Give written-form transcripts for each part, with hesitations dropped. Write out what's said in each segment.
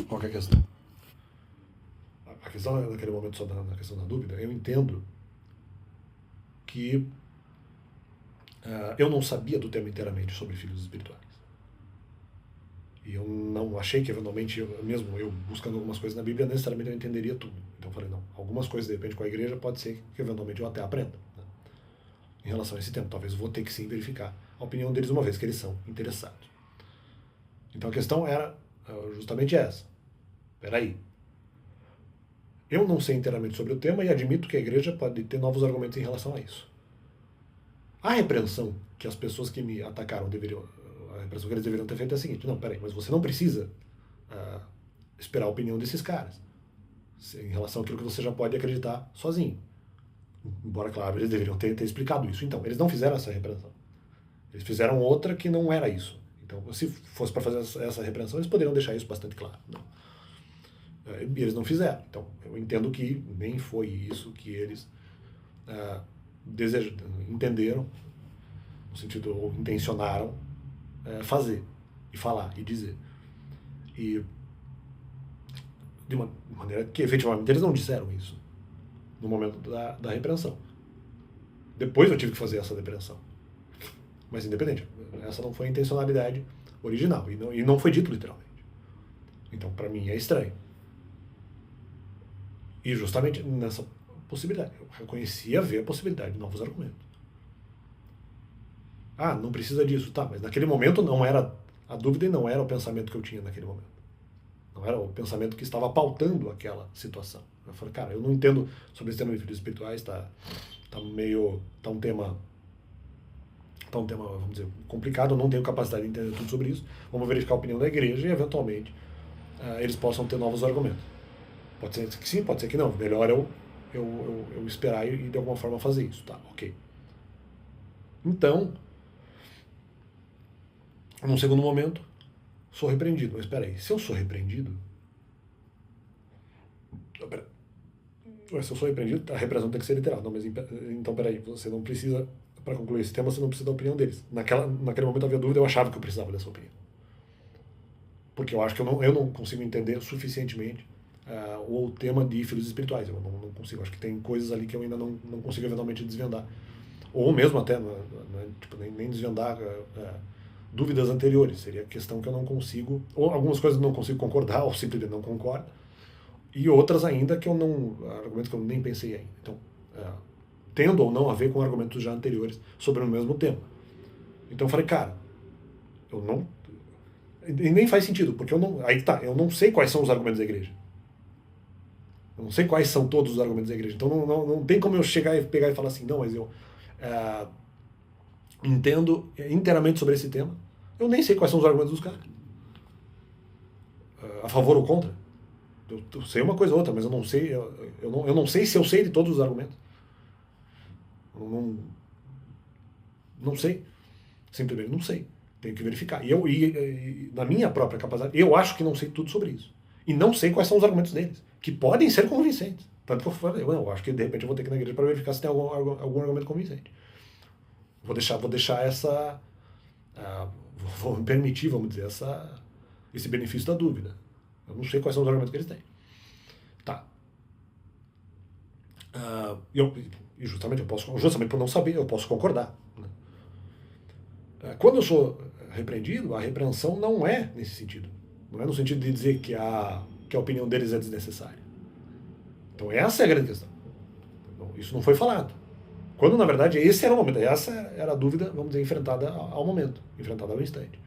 qual que é a questão? A questão naquele momento, só na questão da dúvida, eu entendo que eu não sabia do tema inteiramente sobre filhos espirituais. E eu não achei que, eventualmente, mesmo eu buscando algumas coisas na Bíblia, necessariamente eu entenderia tudo. Então eu falei, não, algumas coisas, de repente, com a igreja, pode ser que, eventualmente, eu até aprenda. Né? Em relação a esse tema, talvez eu vou ter que, sim, verificar a opinião deles, uma vez que eles são interessados. Então a questão era justamente essa. Peraí. Eu não sei inteiramente sobre o tema e admito que a igreja pode ter novos argumentos em relação a isso. A repreensão que as pessoas que me atacaram deveriam, a repreensão que eles deveriam ter feito é a seguinte: não, peraí, mas você não precisa esperar a opinião desses caras em relação àquilo que você já pode acreditar sozinho. Embora, claro, eles deveriam ter explicado isso. Então, eles não fizeram essa repreensão. Eles fizeram outra que não era isso. Então, se fosse para fazer essa repreensão, eles poderiam deixar isso bastante claro. Não. E eles não fizeram. Então, eu entendo que nem foi isso que eles entenderam, no sentido, ou intencionaram fazer, e falar, e dizer. E de uma maneira que, efetivamente, eles não disseram isso no momento da repreensão. Depois eu tive que fazer essa repreensão. Mas, independente, essa não foi a intencionalidade original, e não foi dito literalmente. Então, para mim, é estranho. E justamente nessa possibilidade, eu reconhecia ver a possibilidade de novos argumentos. Ah, não precisa disso, tá, mas naquele momento não era a dúvida e não era o pensamento que eu tinha naquele momento. Não era o pensamento que estava pautando aquela situação. Eu falei, cara, eu não entendo sobre esse tema de filhos espirituais, tá um tema, vamos dizer, complicado, eu não tenho capacidade de entender tudo sobre isso. Vamos verificar a opinião da igreja e, eventualmente, eles possam ter novos argumentos. Pode ser que sim, pode ser que não. Melhor eu esperar e de alguma forma fazer isso, tá? Ok. Então, num segundo momento, sou repreendido. Mas espera aí, se eu sou repreendido, se eu sou repreendido, a repreensão tem que ser literal. Não, mas então peraí, você não precisa, para concluir esse tema, você não precisa da opinião deles. Naquele momento havia dúvida, eu achava que eu precisava dessa opinião. Porque eu acho que eu não consigo entender suficientemente o tema de filhos espirituais. Eu não consigo. Acho que tem coisas ali que eu ainda não consigo eventualmente desvendar. Ou mesmo até, tipo, nem desvendar dúvidas anteriores. Seria questão que eu não consigo, ou algumas coisas eu não consigo concordar, ou simplesmente não concordo, e outras ainda que eu não, argumentos que eu nem pensei ainda. Então, tendo ou não a ver com argumentos já anteriores sobre o mesmo tema. Então eu falei, cara, eu não... E nem faz sentido, porque eu não sei quais são os argumentos da igreja. Eu não sei quais são todos os argumentos da igreja. Então não tem como eu chegar e pegar e falar assim, não, mas eu entendo inteiramente sobre esse tema. Eu nem sei quais são os argumentos dos caras. A favor ou contra. Eu sei uma coisa ou outra, mas eu não sei. Eu não sei se eu sei de todos os argumentos. Eu não sei. Simplesmente não sei. Tenho que verificar. E na minha própria capacidade, eu acho que não sei tudo sobre isso. E não sei quais são os argumentos deles, que podem ser convincentes. Tanto que eu falei, eu acho que de repente eu vou ter que ir na igreja para verificar se tem algum argumento convincente. Vou deixar essa. Vou me permitir, vamos dizer, esse benefício da dúvida. Eu não sei quais são os argumentos que eles têm. Tá. E justamente por não saber, eu posso concordar. Né? Quando eu sou repreendido, a repreensão não é nesse sentido. Não é no sentido de dizer que a opinião deles é desnecessária. Então essa é a grande questão. Isso não foi falado. Quando, na verdade, esse era o momento. Essa era a dúvida, vamos dizer, enfrentada ao momento, enfrentada ao instante.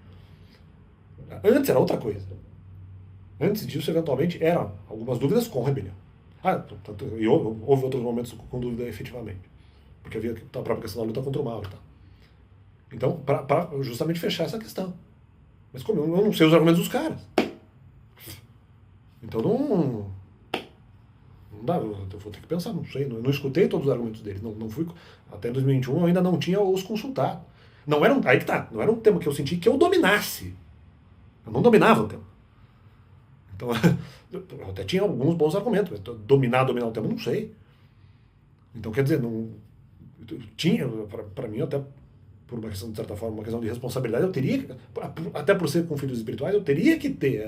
Antes era outra coisa. Antes disso, eventualmente, eram algumas dúvidas com rebelião. E houve outros momentos com dúvida efetivamente. Porque havia a própria questão da luta contra o mal e tal. Então, para justamente fechar essa questão. Mas como eu não sei os argumentos dos caras. Então não dá, eu vou ter que pensar, não sei, não escutei todos os argumentos deles, não fui, até 2021 eu ainda não tinha os consultado. Aí que tá, não era um tema que eu senti que eu dominasse. Eu não dominava o tema. Então, eu até tinha alguns bons argumentos, mas dominar o tema, não sei. Então, quer dizer, não tinha, para mim, até por uma questão, de certa forma, uma questão de responsabilidade, eu teria, até por ser com filhos espirituais, eu teria que ter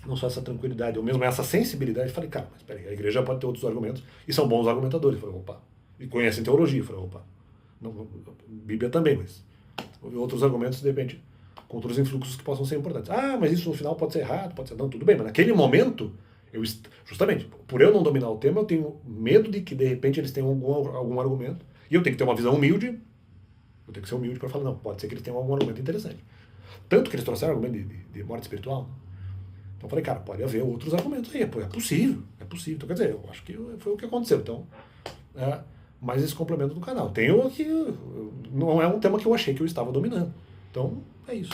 não só essa tranquilidade, ou mesmo essa sensibilidade. Eu falei, cara, mas peraí, a igreja pode ter outros argumentos, e são bons argumentadores. Eu falei, opa. E conhecem teologia. Eu falei, opa. Não, Bíblia também, mas outros argumentos, de repente, com outros influxos que possam ser importantes. Ah, mas isso no final pode ser errado, pode ser. Não, tudo bem, mas naquele momento, justamente, por eu não dominar o tema, eu tenho medo de que, de repente, eles tenham algum argumento, e eu tenho que ter uma visão humilde, eu tenho que ser humilde para falar, não, pode ser que eles tenham algum argumento interessante. Tanto que eles trouxeram argumento de morte espiritual. Então eu falei, cara, pode haver outros argumentos aí, é possível, é possível. Então, quer dizer, eu acho que foi o que aconteceu. Então, mais esse complemento do canal. Tenho que. Não é um tema que eu achei que eu estava dominando. Então, é isso.